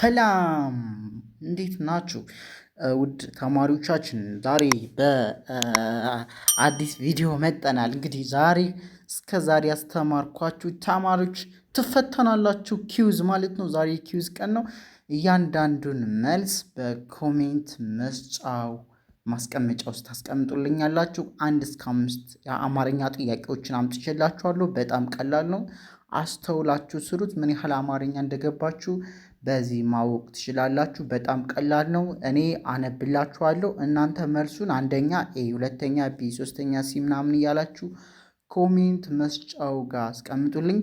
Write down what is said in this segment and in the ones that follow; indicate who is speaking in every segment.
Speaker 1: ሰላም እንዴት ናችሁ? ውድ ተማሪዎቻችን ዛሬ በአዲስ ቪዲዮ መጠናል። እንግዲህ ዛሬ እስከ ዛሬ ያስተማርኳችሁ ተማሪዎች ትፈተናላችሁ። ኪውዝ ማለት ነው። ዛሬ ኪውዝ ቀን ነው። እያንዳንዱን መልስ በኮሜንት መስጫው ማስቀመጫ ውስጥ ታስቀምጡልኛላችሁ። 1 እስከ 5 የአማርኛ ጥያቄዎችን አምጥቼላችኋለሁ። በጣም ቀላል ነው። አስተውላችሁ ስሩት። ምን ያህል አማርኛ እንደገባችሁ በዚህ ማወቅ ትችላላችሁ። በጣም ቀላል ነው። እኔ አነብላችኋለሁ። እናንተ መልሱን አንደኛ ኤ፣ ሁለተኛ ቢ፣ ሶስተኛ ሲ ምናምን እያላችሁ ኮሜንት መስጫው ጋር አስቀምጡልኝ።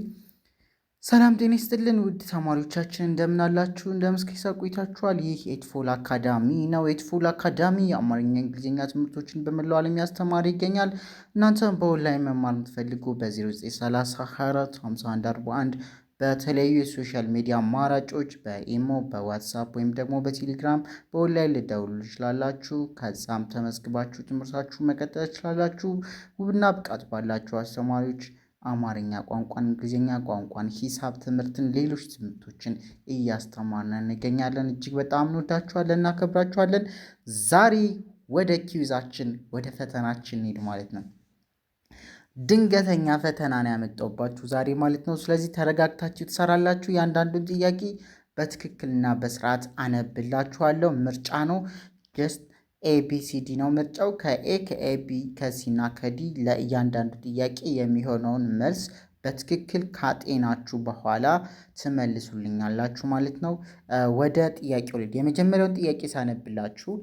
Speaker 1: ሰላም ጤና ይስጥልን ውድ ተማሪዎቻችን እንደምን አላችሁ? እንደምን እስከ ቆይታችኋል? ይህ ኤትፎል አካዳሚ ነው። ኤትፎል አካዳሚ የአማርኛ እንግሊዝኛ ትምህርቶችን በመላው ዓለም ያስተማረ ይገኛል። እናንተም በኦንላይን መማር የምትፈልጉ በ0930 በተለያዩ የሶሻል ሚዲያ አማራጮች በኢሞ፣ በዋትሳፕ ወይም ደግሞ በቴሌግራም በኦንላይን ልደውሉ ትችላላችሁ። ከዛም ተመዝግባችሁ ትምህርታችሁ መቀጠል ትችላላችሁ። ውብና ብቃት ባላችሁ አስተማሪዎች አማርኛ ቋንቋን፣ እንግሊዝኛ ቋንቋን፣ ሂሳብ ትምህርትን፣ ሌሎች ትምህርቶችን እያስተማርን እንገኛለን። እጅግ በጣም እንወዳችኋለን፣ እናከብራችኋለን። ዛሬ ወደ ኪውዛችን ወደ ፈተናችን እንሂድ ማለት ነው። ድንገተኛ ፈተና ነው ያመጣሁባችሁ ዛሬ ማለት ነው። ስለዚህ ተረጋግታችሁ ትሰራላችሁ። ያንዳንዱን ጥያቄ በትክክልና በስርዓት አነብላችኋለሁ። ምርጫ ነው። ጀስት ኤቢሲዲ ነው ምርጫው። ከኤ ከኤቢ ከሲና ከዲ ለእያንዳንዱ ጥያቄ የሚሆነውን መልስ በትክክል ካጤናችሁ በኋላ ትመልሱልኛላችሁ ማለት ነው። ወደ ጥያቄው ልሂድ። የመጀመሪያውን ጥያቄ ሳነብላችሁ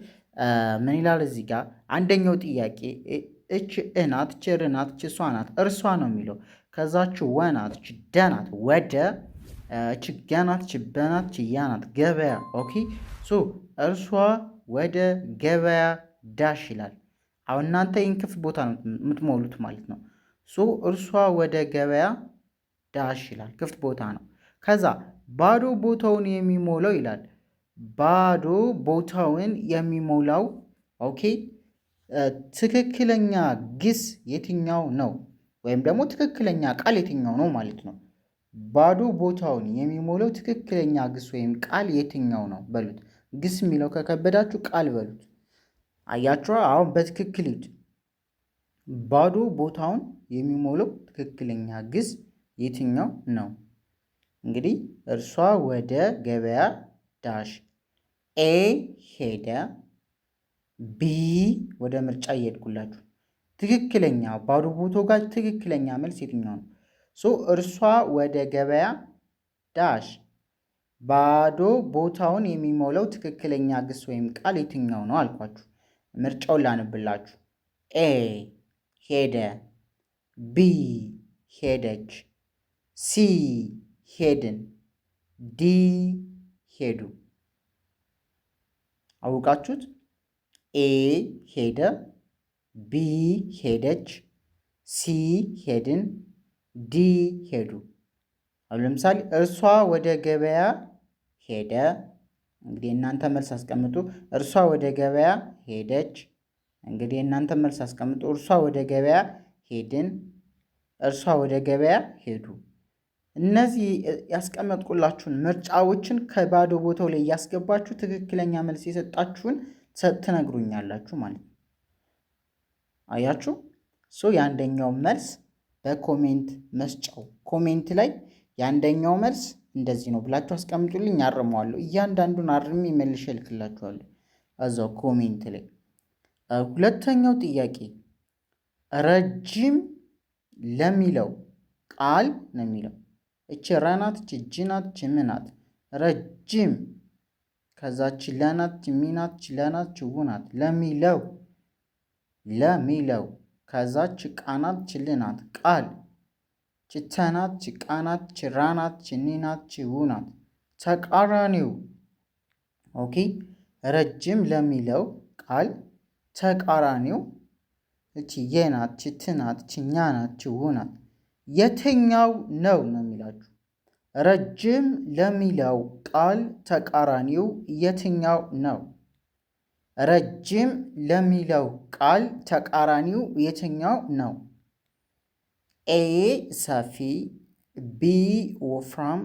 Speaker 1: ምን ይላል እዚህ ጋር? አንደኛው ጥያቄ እች እናት ች ርናት ች እሷ ናት እርሷ ነው የሚለው። ከዛች ወናት ች ደናት ወደ ች ገናት ች በናት ች ያናት ገበያ። ኦኬ ሶ እርሷ ወደ ገበያ ዳሽ ይላል። አሁን እናንተ ይህን ክፍት ቦታ ነው የምትሞሉት ማለት ነው። ሶ እርሷ ወደ ገበያ ዳሽ ይላል፣ ክፍት ቦታ ነው። ከዛ ባዶ ቦታውን የሚሞላው ይላል። ባዶ ቦታውን የሚሞላው ኦኬ ትክክለኛ ግስ የትኛው ነው? ወይም ደግሞ ትክክለኛ ቃል የትኛው ነው ማለት ነው። ባዶ ቦታውን የሚሞላው ትክክለኛ ግስ ወይም ቃል የትኛው ነው በሉት። ግስ የሚለው ከከበዳችሁ ቃል በሉት። አያችሁ? አሁን በትክክል ይሁት። ባዶ ቦታውን የሚሞላው ትክክለኛ ግስ የትኛው ነው? እንግዲህ እርሷ ወደ ገበያ ዳሽ። ኤ ሄደ፣ ቢ ወደ ምርጫ እየሄድኩላችሁ። ትክክለኛ ባዶ ቦታው ጋር ትክክለኛ መልስ የትኛው ነው? ሶ እርሷ ወደ ገበያ ዳሽ። ባዶ ቦታውን የሚሞላው ትክክለኛ ግስ ወይም ቃል የትኛው ነው አልኳችሁ። ምርጫውን ላንብላችሁ። ኤ ሄደ፣ ቢ ሄደች፣ ሲ ሄድን፣ ዲ ሄዱ። አውቃችሁት? ኤ ሄደ፣ ቢ ሄደች፣ ሲ ሄድን፣ ዲ ሄዱ። አሁን ለምሳሌ እርሷ ወደ ገበያ ሄደ። እንግዲህ እናንተ መልስ አስቀምጡ። እርሷ ወደ ገበያ ሄደች። እንግዲህ እናንተ መልስ አስቀምጡ። እርሷ ወደ ገበያ ሄድን፣ እርሷ ወደ ገበያ ሄዱ። እነዚህ ያስቀመጥኩላችሁን ምርጫዎችን ከባዶ ቦታው ላይ እያስገባችሁ ትክክለኛ መልስ የሰጣችሁን ትነግሩኛላችሁ ማለት ነው። አያችሁ? ሶ የአንደኛው መልስ በኮሜንት መስጫው ኮሜንት ላይ የአንደኛው መልስ እንደዚህ ነው ብላችሁ አስቀምጡልኝ፣ አርመዋለሁ። እያንዳንዱን አርሜ መልሼ እልክላችኋለሁ እዛው ኮሜንት ላይ። ሁለተኛው ጥያቄ ረጅም ለሚለው ቃል ነው የሚለው። እቺ ረናት፣ እቺ ጅናት፣ እቺ ምናት። ረጅም ከዛች ለናት፣ ሚናት፣ ለናት፣ ውናት ለሚለው ከዛች ቃናት፣ ችልናት ቃል ችተናት፣ ችቃናት፣ ችራናት፣ ችኒናት፣ ችውናት ተቃራኒው። ኦኬ ረጅም ለሚለው ቃል ተቃራኒው እቺ የናት፣ ችትናት፣ ችኛናት፣ ችውናት የትኛው ነው ነው የሚላችሁ። ረጅም ለሚለው ቃል ተቃራኒው የትኛው ነው? ረጅም ለሚለው ቃል ተቃራኒው የትኛው ነው? ኤ ሰፊ፣ ቢ ወፍራም፣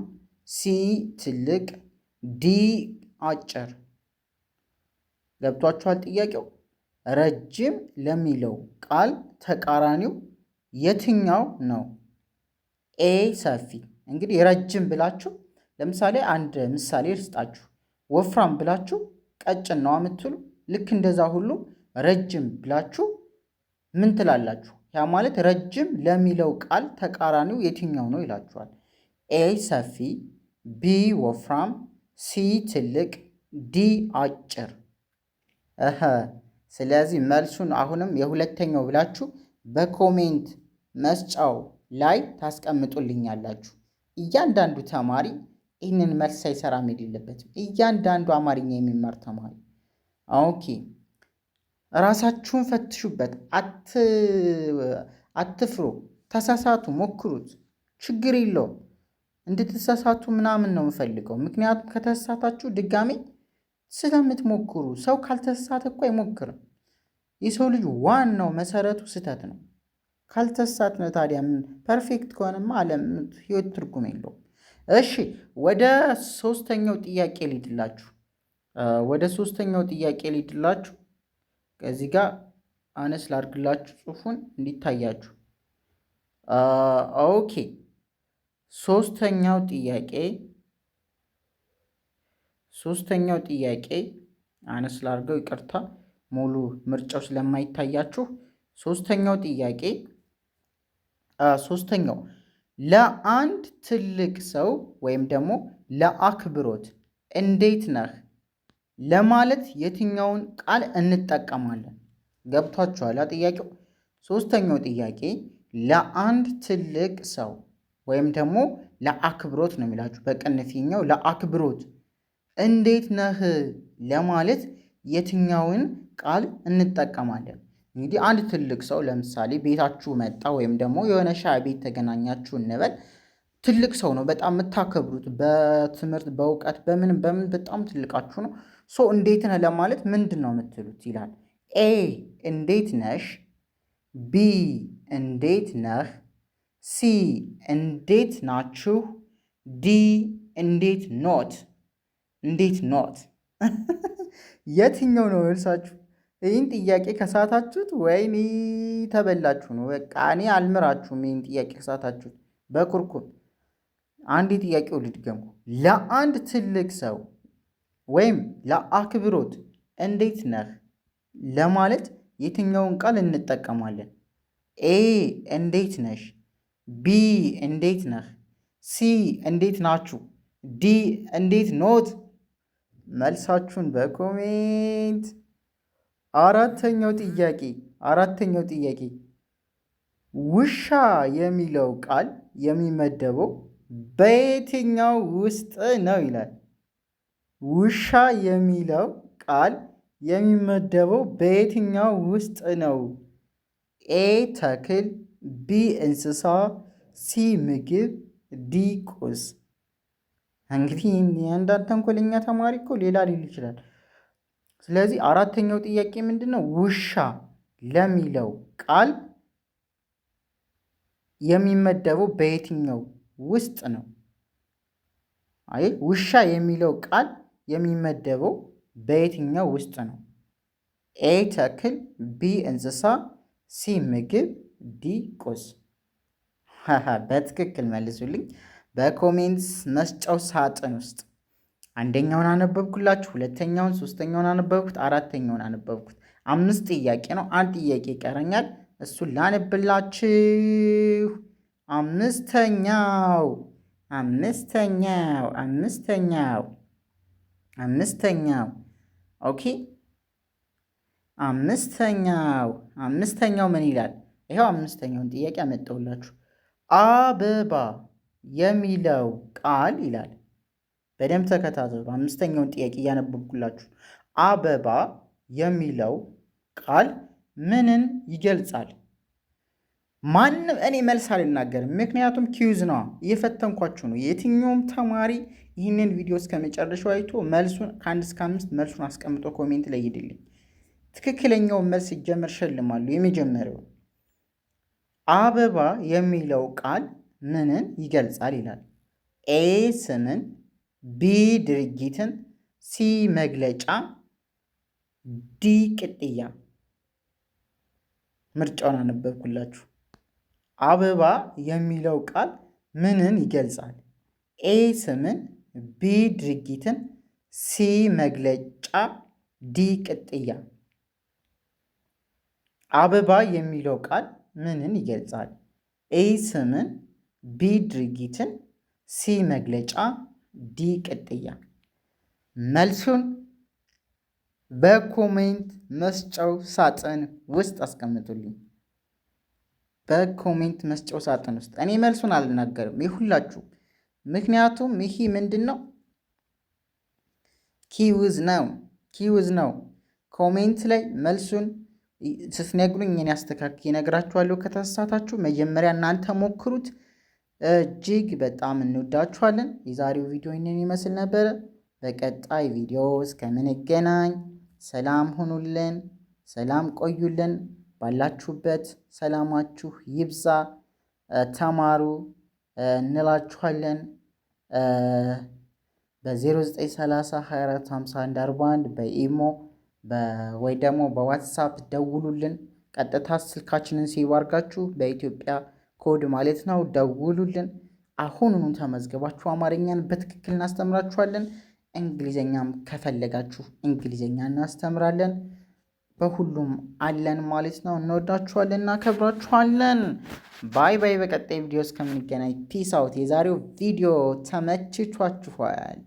Speaker 1: ሲ ትልቅ፣ ዲ አጭር። ገብቷችኋል ጥያቄው? ረጅም ለሚለው ቃል ተቃራኒው የትኛው ነው? ኤ ሰፊ። እንግዲህ ረጅም ብላችሁ ለምሳሌ አንድ ምሳሌ ልስጣችሁ። ወፍራም ብላችሁ ቀጭን ነው የምትሉ። ልክ እንደዛ ሁሉ ረጅም ብላችሁ ምን ትላላችሁ? ያ ማለት ረጅም ለሚለው ቃል ተቃራኒው የትኛው ነው ይላችኋል። ኤ ሰፊ፣ ቢ ወፍራም፣ ሲ ትልቅ፣ ዲ አጭር። ስለዚህ መልሱን አሁንም የሁለተኛው ብላችሁ በኮሜንት መስጫው ላይ ታስቀምጡልኛላችሁ። እያንዳንዱ ተማሪ ይህንን መልስ ሳይሰራ መሄድ የለበትም። እያንዳንዱ አማርኛ የሚማር ተማሪ ኦኬ። ራሳችሁን ፈትሹበት። አትፍሩ፣ ተሳሳቱ፣ ሞክሩት። ችግር የለውም። እንድትሳሳቱ ምናምን ነው የምፈልገው። ምክንያቱም ከተሳሳታችሁ ድጋሜ ስለምትሞክሩ። ሰው ካልተሳሳተ እኮ አይሞክርም። የሰው ልጅ ዋናው መሰረቱ ስህተት ነው። ካልተሳሳትን ታዲያ ምን ፐርፌክት ከሆነማ ዓለም ህይወት ትርጉም የለውም። እሺ ወደ ሶስተኛው ጥያቄ ሊድላችሁ ከዚህ ጋር አነስ ላድርግላችሁ ጽሑፉን እንዲታያችሁ። ኦኬ ሶስተኛው ጥያቄ አነስ ላድርገው፣ ይቅርታ ሙሉ ምርጫው ስለማይታያችሁ። ሶስተኛው ለአንድ ትልቅ ሰው ወይም ደግሞ ለአክብሮት እንዴት ነህ ለማለት የትኛውን ቃል እንጠቀማለን? ገብቷችኋል ጥያቄው? ሶስተኛው ጥያቄ ለአንድ ትልቅ ሰው ወይም ደግሞ ለአክብሮት ነው የሚላችሁ። በቅንፊኛው ለአክብሮት እንዴት ነህ ለማለት የትኛውን ቃል እንጠቀማለን? እንግዲህ አንድ ትልቅ ሰው ለምሳሌ ቤታችሁ መጣ ወይም ደግሞ የሆነ ሻይ ቤት ተገናኛችሁ እንበል። ትልቅ ሰው ነው፣ በጣም የምታከብሩት፣ በትምህርት በእውቀት በምን በጣም ትልቃችሁ ነው። እንዴት ነህ ለማለት ምንድን ነው የምትሉት ይላል። ኤ እንዴት ነሽ፣ ቢ እንዴት ነህ፣ ሲ እንዴት ናችሁ፣ ዲ እንዴት ኖት። የትኛው ነው መልሳችሁ? ይህን ጥያቄ ከሳታችሁት ወይኔ ተበላችሁ ነው። በቃ እኔ አልምራችሁም። ይህን ጥያቄ ከሳታችሁት በኩርኩም። አንድ ጥያቄው ልድገሙ። ለአንድ ትልቅ ሰው ወይም ለአክብሮት እንዴት ነህ ለማለት የትኛውን ቃል እንጠቀማለን? ኤ እንዴት ነሽ፣ ቢ እንዴት ነህ፣ ሲ እንዴት ናችሁ፣ ዲ እንዴት ኖት። መልሳችሁን በኮሜንት። አራተኛው ጥያቄ ውሻ የሚለው ቃል የሚመደበው በየትኛው ውስጥ ነው ይላል። ውሻ የሚለው ቃል የሚመደበው በየትኛው ውስጥ ነው? ኤ ተክል፣ ቢ እንስሳ፣ ሲ ምግብ፣ ዲ ቁስ። እንግዲህ የአንዳንድ ተንኮለኛ ተማሪ እኮ ሌላ ሊል ይችላል። ስለዚህ አራተኛው ጥያቄ ምንድን ነው? ውሻ ለሚለው ቃል የሚመደበው በየትኛው ውስጥ ነው? አይ ውሻ የሚለው ቃል የሚመደበው በየትኛው ውስጥ ነው? ኤ ተክል፣ ቢ እንስሳ፣ ሲ ምግብ፣ ዲ ቁስ። በትክክል መልሱልኝ በኮሜንትስ መስጫው ሳጥን ውስጥ። አንደኛውን አነበብኩላችሁ፣ ሁለተኛውን፣ ሶስተኛውን አነበብኩት፣ አራተኛውን አነበብኩት። 5 ጥያቄ ነው። አንድ ጥያቄ ይቀረኛል። እሱን ላነብላችሁ። አምስተኛው ኦኬ። አምስተኛው ምን ይላል? ይኸው አምስተኛውን ጥያቄ አመጣሁላችሁ። አበባ የሚለው ቃል ይላል። በደንብ ተከታተሉ። አምስተኛውን ጥያቄ እያነበብኩላችሁ። አበባ የሚለው ቃል ምንን ይገልጻል? ማንም እኔ መልስ አልናገርም፣ ምክንያቱም ኪዩዝ ነው፣ እየፈተንኳችሁ ነው። የትኛውም ተማሪ ይህንን ቪዲዮ እስከ መጨረሻው አይቶ መልሱን ከ1 እስከ 5 መልሱን አስቀምጦ ኮሜንት ላይ ይድልኝ። ትክክለኛውን መልስ ሲጀመር ሸልማሉ። የመጀመሪያው አበባ የሚለው ቃል ምንን ይገልጻል ይላል። ኤ ስምን፣ ቢ ድርጊትን፣ ሲ መግለጫ፣ ዲ ቅጥያ። ምርጫውን አነበብኩላችሁ። አበባ የሚለው ቃል ምንን ይገልጻል? ኤ ስምን፣ ቢ ድርጊትን፣ ሲ መግለጫ፣ ዲ ቅጥያ። አበባ የሚለው ቃል ምንን ይገልጻል? ኤ ስምን፣ ቢ ድርጊትን፣ ሲ መግለጫ፣ ዲ ቅጥያ። መልሱን በኮሜንት መስጫው ሳጥን ውስጥ አስቀምጡልኝ። በኮሜንት መስጫው ሳጥን ውስጥ እኔ መልሱን አልናገርም፣ ይሁላችሁ። ምክንያቱም ይሄ ምንድን ነው? ኪውዝ ነው። ኮሜንት ላይ መልሱን ስትነግሩኝ እኔ አስተካክዬ እነግራችኋለሁ። ከተሳሳታችሁ መጀመሪያ እናንተ ሞክሩት። እጅግ በጣም እንወዳችኋለን። የዛሬው ቪዲዮ ይህንን ይመስል ነበረ። በቀጣይ ቪዲዮ እስከምንገናኝ ሰላም ሁኑልን፣ ሰላም ቆዩልን። ባላችሁበት ሰላማችሁ ይብዛ፣ ተማሩ እንላችኋለን። በ0930 24 51 41 በኢሞ ወይ ደግሞ በዋትሳፕ ደውሉልን። ቀጥታ ስልካችንን ሴቭ አድርጋችሁ በኢትዮጵያ ኮድ ማለት ነው ደውሉልን። አሁኑኑ ተመዝግባችሁ አማርኛን በትክክል እናስተምራችኋለን። እንግሊዘኛም ከፈለጋችሁ እንግሊዘኛ እናስተምራለን። በሁሉም አለን ማለት ነው። እንወዳችኋለን፣ እናከብራችኋለን። ባይ ባይ። በቀጣይ ቪዲዮ እስከምንገናኝ ፒስ አውት። የዛሬው ቪዲዮ ተመችቷችኋል?